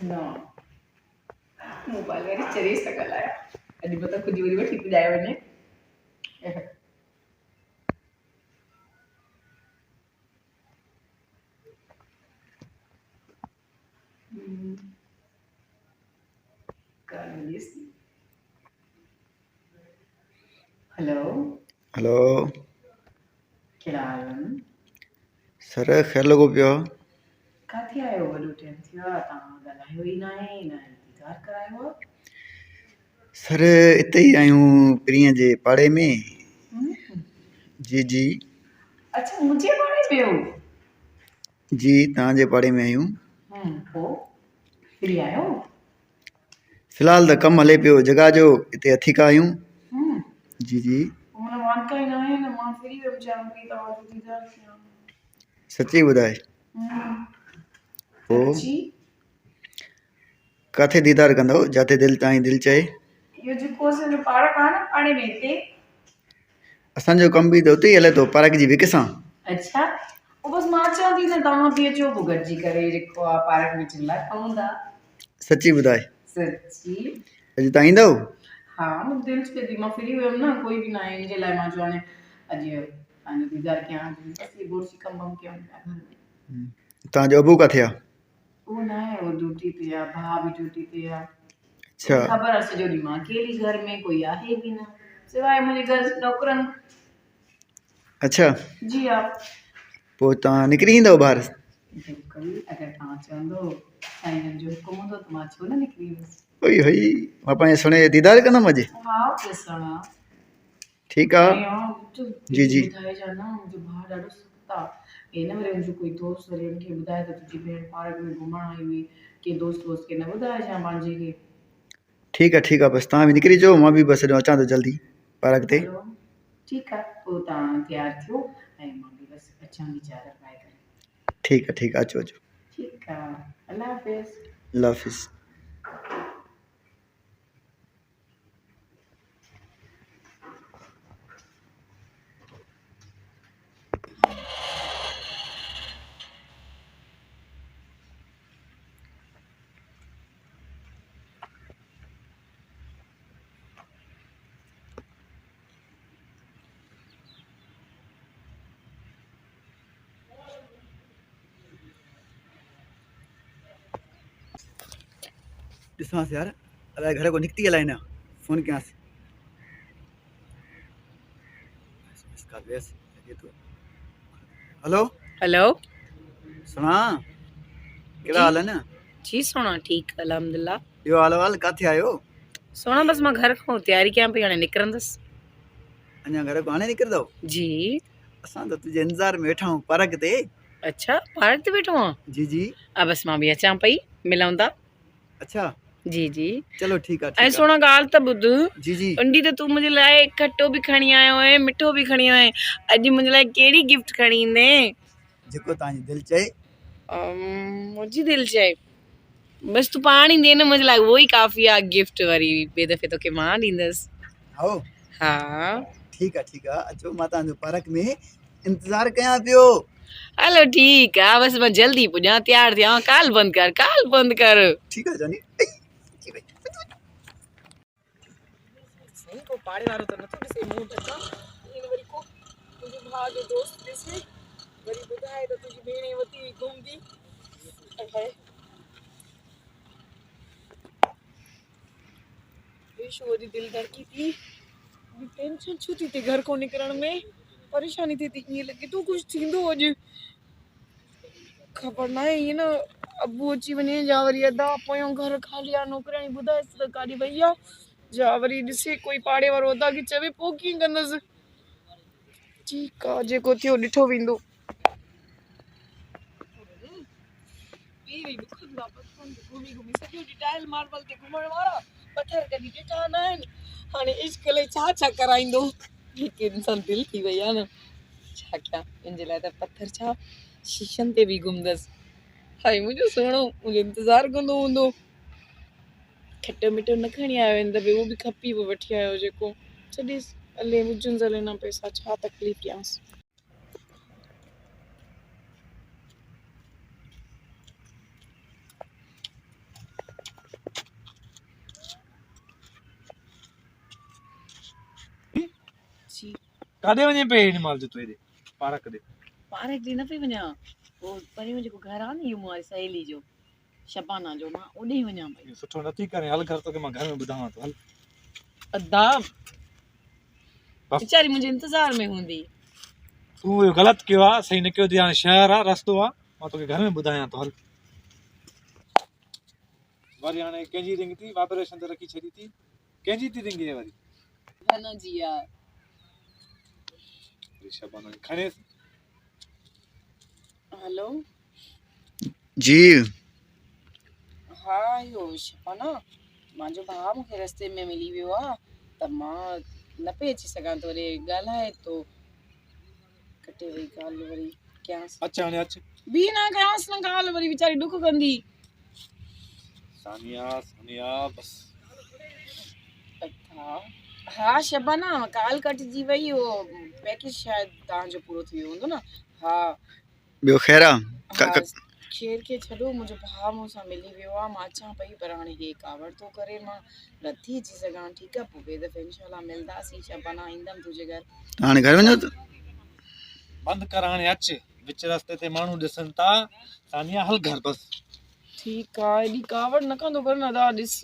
No. Mobile वारी चरी सकल आया अॼु पता खुदी वरी वठी पुॼाए वञे हेलो हेलो कहिड़ा हाल आहिनि सर ख़ैर लॻो पियो आहे काथे आहियो वॾो टाइम थियो आहे तव्हां ॻाल्हायो ई न आहे न इंतज़ारु करायो आहे सर हिते ई आहियूं पीरीअ जे पाड़े में जी जी अच्छा मुंहिंजे पाड़े में हो जी तव्हांजे पाड़े में आहियूं पोइ फ्री आहियो फ़िलहालु त कमु हले पियो जॻह जो हिते अथीका आहियूं जी जी हुन वांका ई न आहे न मां फ्री वियमि चाहियां पई तव्हांजो दीदार थियां सची ॿुधाए पोइ सची किथे दीदार कंदव जिते तव्हांजी दिलि चए इहो जेको असांजो पार्क आहे न पाड़े में हिते असांजो कमु बि त उते ई हले थो पार्क जी विक सां अच्छा पोइ बसि मां चवां थी न तव्हां बि अचो पोइ गॾिजी करे जेको आहे पार्क में चिल्ला खाऊं था सची ॿुधाए सची अॼु तव्हां ईंदव हा मूंखे दिलि चए थी मां फ्री हुयमि न कोई बि न आहे इन जे लाइ मां चयो हाणे अॼु पंहिंजो दीदार कयां बसि बुर्सी कमु वमु कयूं था तव्हांजो अबू किथे आहे उहो न आहे उहो ड्यूटी ते आहे भाउ बि ड्यूटी ते आहे अच्छा ख़बर आहे सॼो ॾींहुं मां अकेली घर में कोई आहे बि न सिवाय मुंहिंजे घर नौकरनि अच्छा जी हा पोइ तव्हां निकिरी ईंदव ॿाहिरि बिल्कुलु अगरि तव्हां चवंदो साईं जो हुकुम हूंदो त मां छो न निकिरी वेंदसि ओई होई मां पंहिंजे सुणे दीदार कंदुमि अॼु हा ॾिसण ठीकु आहे जी जी ॿुधाइजा न मुंहिंजो भाउ ॾाढो सख़्तु आहे हे न वरी मुंहिंजो कोई दोस्त वरी हुनखे ॿुधाए त तुंहिंजी भेण पार्क में घुमण आई हुई के दोस्त वोस्त खे न ॿुधाइजां पंहिंजे खे ठीकु आहे बसि तव्हां बि निकिरी अचो मां बि बसि हेॾो अचां थो जल्दी पार्क ते हलो ठीकु आहे पोइ तव्हां तयारु थियो ऐं मां बि बसि अचां थी चादर पाए करे ठीकु आहे अचो अचो ठीकु आहे अल्लाह हाफ़िज़ अल्लाह हाफ़िज़ ॾिसांसि यार अलाए घर को निकिती अलाए न फ़ोन कयांसि हेलो हेलो सुना कहिड़ा जी हाल आहिनि जी सोना ठीकु अलहमदिल्ला ॿियो हाल वाल किथे आहियो सोना बसि मां घर खां तयारी कयां पई हाणे निकिरंदसि अञा घर को हाणे निकिरंदव जी असां त तुंहिंजे इंतज़ार में वेठा आहियूं पार्क ते अच्छा पार्क ते वेठो आहियां जी जी बसि मां बि अचां पई मिलूं था अच्छा जी जी चलो ठीकु आहे ऐं ठीकु सोना ॻाल्हि त ॿुध आहे जी जी उंडी त तूं मुंहिंजे लाइ खटो बि खणी आयो आहे मिठो बि खणी आयो आहे अॼु मुंहिंजे लाइ कहिड़ी गिफ्ट खणी ईंदे जेको तव्हांजी दिलि चए मुंहिंजी दिलि चए बसि तूं पाण ईंदे न मुंहिंजे लाइ उहो ई काफ़ी आहे गिफ्ट वरी ॿिए दफ़े तोखे मां ॾींदसि हो हा ठीकु आहे अचो मां तव्हांजो पार्क में इंतज़ारु कयां पियो हलो ठीकु आहे बसि मां जल्दी पुॼां तयारु थियां काल बंदि कर ठीकु आहे जानी सही को पाड़े वारो त नथो ॾिसे मूं ॾिसां ईअं वरी को मुंहिंजे भाउ जो दोस्त ॾिसे वरी ॿुधाए त तुंहिंजी भेण वती हुई घुमंदी बेशो वरी दिलि धड़की थी टेंशन छो थी थिए घर को निकिरण में परेशानी थिए थी ईअं लॻे थो कुझु थींदो अॼु ख़बर न आहे ईअं न अबू अची वञे या वरी अदा पोयों घर खाली आहे नौकराणी ॿुधाएसि त काॾे वई आहे या वरी ॾिसे कोई पाड़े वारो अदा खे चवे पोइ कीअं कंदसि ठीकु आहे जेको थियो ॾिठो वेंदो घुमी घुमी सॼो ॾींहुं टाइल मार्बल ते घुमण वारा पथर कॾहिं ॾिठा न आहिनि हाणे इश्क लाइ छा कराईंदो हिकु इंसान दिलि थी वई आहे न छा कयां इन जे लाइ त पथर छा शीशनि ते बि घुमंदसि हाय मुंहिंजो सुहिणो मुंहिंजो इंतज़ारु कंदो हूंदो खटो मिठो न खणी आयो हिन दफ़े उहो बि खपी पोइ वठी आयो जेको छॾीसि हले हुजनि हले न पैसा छा तकलीफ़ ॾियांसि काॾे वञे पे हिन महिल जो तूं हेॾे पार्क ॾे? पार्क ॾे न पई वञा, उहो परियों जेको घर आहे न इहो मुंहिंजी सहेली जो शबाना जो, मां ओॾे ई वञा पई। सुठो नथी करे, हल घर तोखे मां घर में ॿुधावां थो, हल। अदा वीचारी मुंहिंजे इंतज़ार में हूंदी। तूं इहो ग़लति कयो आहे, सही न कयो थी। हाणे शहर आहे, रस्तो आहे, मां तोखे घर में ॿुधायां थो, हल। वरी हाणे कंहिंजी रिंग थी वाइब्रेशन ते रखी छॾी थी, कंहिंजी थी रिंग आहे वरी? धन जी यार। शबाना खणेस। हेलो जी हा इहो शबाना, मुंहिंजो भाउ मूंखे रस्ते में मिली वियो आहे त मां न पई अची सघां त वरी ॻाल्हाए थो, कटे वई ॻाल्हि वरी कयांसि। अच हाणे अच। बि न कयांसि न ॻाल्हि, वरी वीचारी ॾुख कंदी। सानिया सानिया बस। हा शबाना, कॉल कटिजी वई, उहो पैकेज शायदि तव्हांजो पूरो थी वियो हूंदो न। हा ॿियो ख़ैर आहे? हा खेर खे छॾो, मुंहिंजो भाउ मूंसां मिली वियो आहे, मां अचां पई पर हाणे हे कावड़ थो करे, मां नथी अची सघां। ठीकु आहे, पोइ ॿिए दफ़े इंशाल्लाह मिलंदासीं। शबाना ईंदमि तुंहिंजे घर। हाणे घर वञो त बंदि कर हाणे, अच। विच रस्ते ते माण्हू ॾिसनि था। सानिया हल घर बस। ठीकु आहे, एॾी कावड़ न कंदो कर न, दा ॾिस